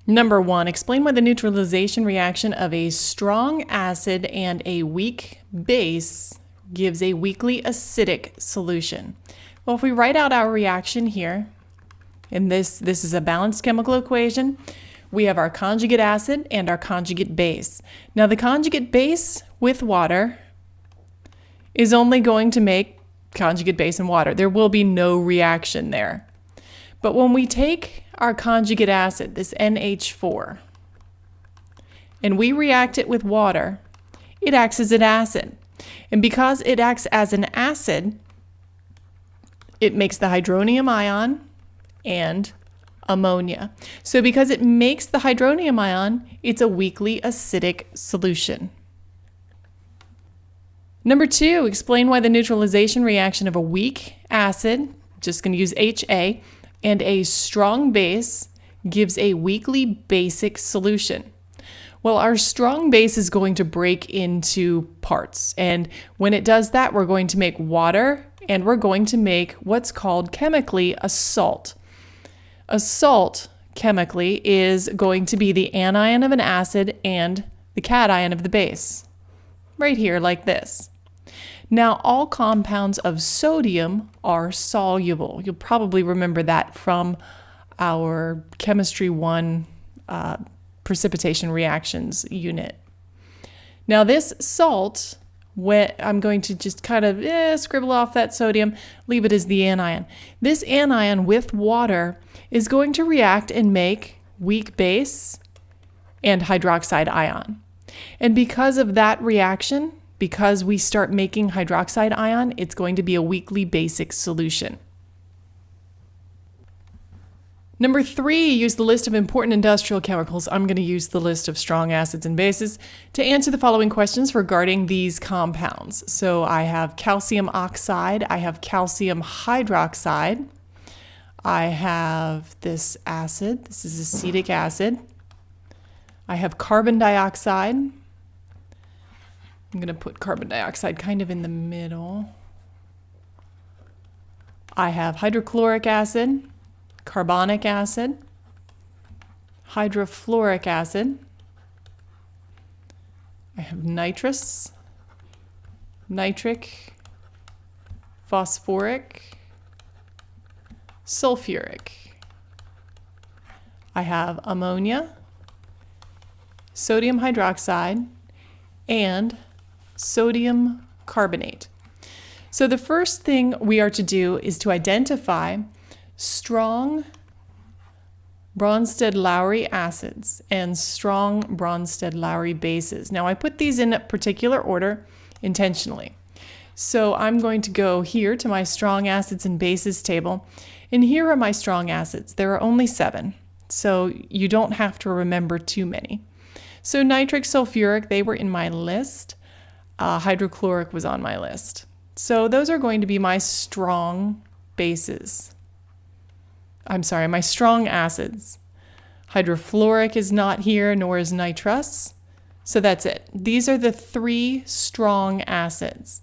Number 1, explain why the neutralization reaction of a strong acid and a weak base gives a weakly acidic solution. Well, if we write out our reaction here, and this is a balanced chemical equation, we have our conjugate acid and our conjugate base. Now the conjugate base with water is only going to make conjugate base and water. There will be no reaction there. But when we take our conjugate acid, this NH4, and we react it with water, it acts as an acid. And because it acts as an acid, it makes the hydronium ion and ammonia. So because it makes the hydronium ion, it's a weakly acidic solution. Number 2, explain why the neutralization reaction of a weak acid, just going to use HA, and a strong base gives a weakly basic solution. Well, our strong base is going to break into parts, and when it does that, we're going to make water, and we're going to make what's called chemically a salt. A salt, chemically, is going to be the anion of an acid and the cation of the base. Right here, like this. Now, all compounds of sodium are soluble. You'll probably remember that from our Chemistry 1 precipitation reactions unit. Now, this salt, I'm going to just kind of scribble off that sodium, leave it as the anion. This anion with water is going to react and make weak base and hydroxide ion. And because of that reaction, because we start making hydroxide ion, it's going to be a weakly basic solution. Number 3, use the list of important industrial chemicals. I'm going to use the list of strong acids and bases to answer the following questions regarding these compounds. So I have calcium oxide, I have calcium hydroxide, I have this acid, this is acetic acid, I have carbon dioxide. I'm going to put carbon dioxide kind of in the middle. I have hydrochloric acid, carbonic acid, hydrofluoric acid. I have nitrous, nitric, phosphoric, sulfuric. I have ammonia, sodium hydroxide, and sodium carbonate. So the first thing we are to do is to identify strong Bronsted-Lowry acids and strong Bronsted-Lowry bases. Now I put these in a particular order intentionally. So I'm going to go here to my strong acids and bases table, and here are my strong acids. There are only 7, so you don't have to remember too many. So nitric, sulfuric, they were in my list. Hydrochloric was on my list. So those are going to be my strong bases. I'm sorry, my strong acids. Hydrofluoric is not here, nor is nitrous. So that's it. These are the 3 strong acids.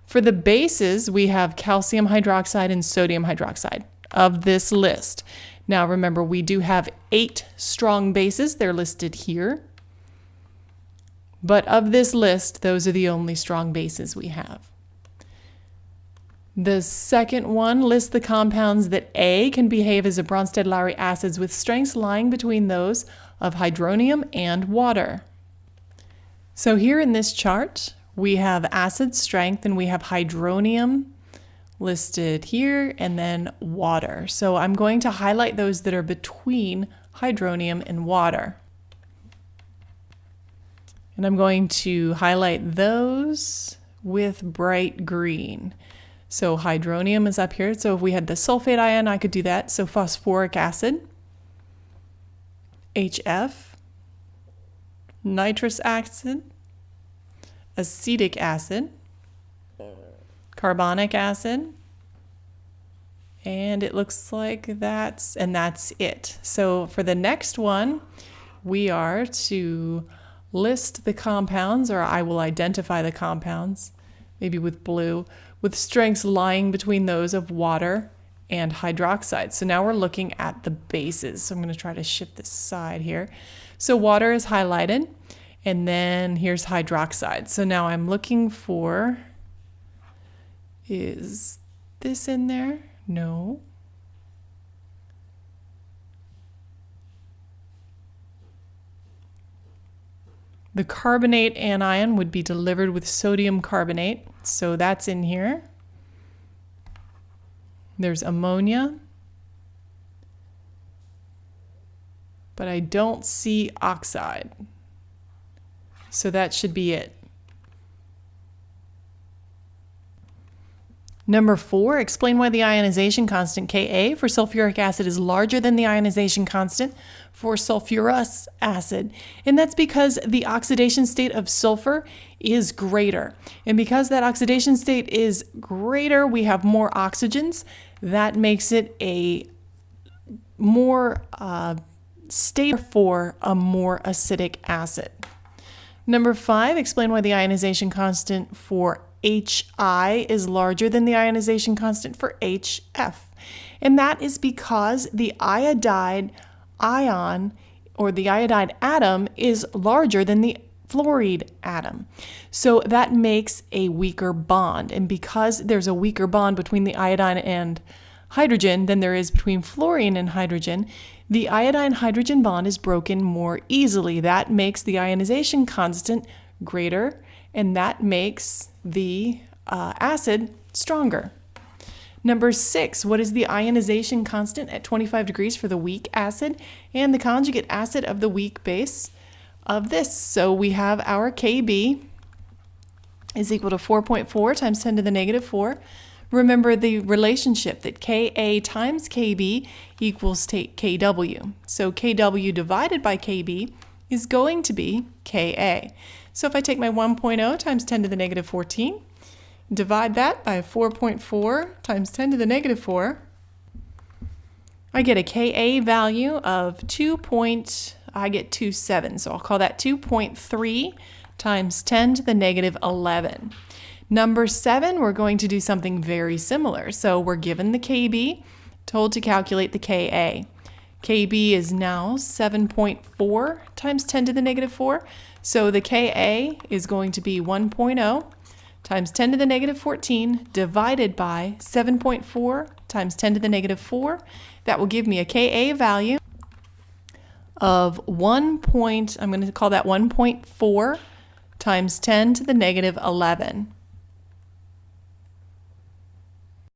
For the bases, we have calcium hydroxide and sodium hydroxide of this list. Now remember, we do have 8 strong bases. They're listed here. But of this list, those are the only strong bases we have. The second one lists the compounds that A can behave as a Bronsted-Lowry acids with strengths lying between those of hydronium and water. So here in this chart, we have acid strength and we have hydronium listed here and then water. So I'm going to highlight those that are between hydronium and water. And I'm going to highlight those with bright green. So hydronium is up here. So if we had the sulfate ion, I could do that. So phosphoric acid, HF, nitrous acid, acetic acid, carbonic acid, and it looks like that's it. So for the next one, we are to list the compounds, or I will identify the compounds, maybe with blue, with strengths lying between those of water and hydroxide. So now we're looking at the bases. So I'm going to try to shift this side here. So water is highlighted, and then here's hydroxide. So now I'm looking for, is this in there? No. The carbonate anion would be delivered with sodium carbonate, so that's in here. There's ammonia, but I don't see oxide, so that should be it. Number 4, explain why the ionization constant Ka for sulfuric acid is larger than the ionization constant for sulfurous acid. And that's because the oxidation state of sulfur is greater. And because that oxidation state is greater, we have more oxygens. That makes it a more stable for a more acidic acid. Number 5, explain why the ionization constant for Hi is larger than the ionization constant for HF. And that is because the iodide ion, or the iodide atom, is larger than the fluoride atom. So that makes a weaker bond. And because there's a weaker bond between the iodine and hydrogen than there is between fluorine and hydrogen, the iodine-hydrogen bond is broken more easily. That makes the ionization constant greater, and that makes the acid stronger. Number 6, what is the ionization constant at 25 degrees for the weak acid and the conjugate acid of the weak base of this? So we have our Kb is equal to 4.4 times 10 to the negative 4. Remember the relationship that Ka times Kb equals Kw. So Kw divided by Kb is going to be Ka. So if I take my 1.0 times 10 to the negative 14, divide that by 4.4 times 10 to the negative 4, I get a Ka value of 2.27. So I'll call that 2.3 times 10 to the negative 11. Number 7, we're going to do something very similar. So we're given the Kb, told to calculate the Ka. Kb is now 7.4 times 10 to the negative 4. So the Ka is going to be 1.0 times 10 to the negative 14 divided by 7.4 times 10 to the negative 4. That will give me a Ka value of I'm going to call that 1.4 times 10 to the negative 11.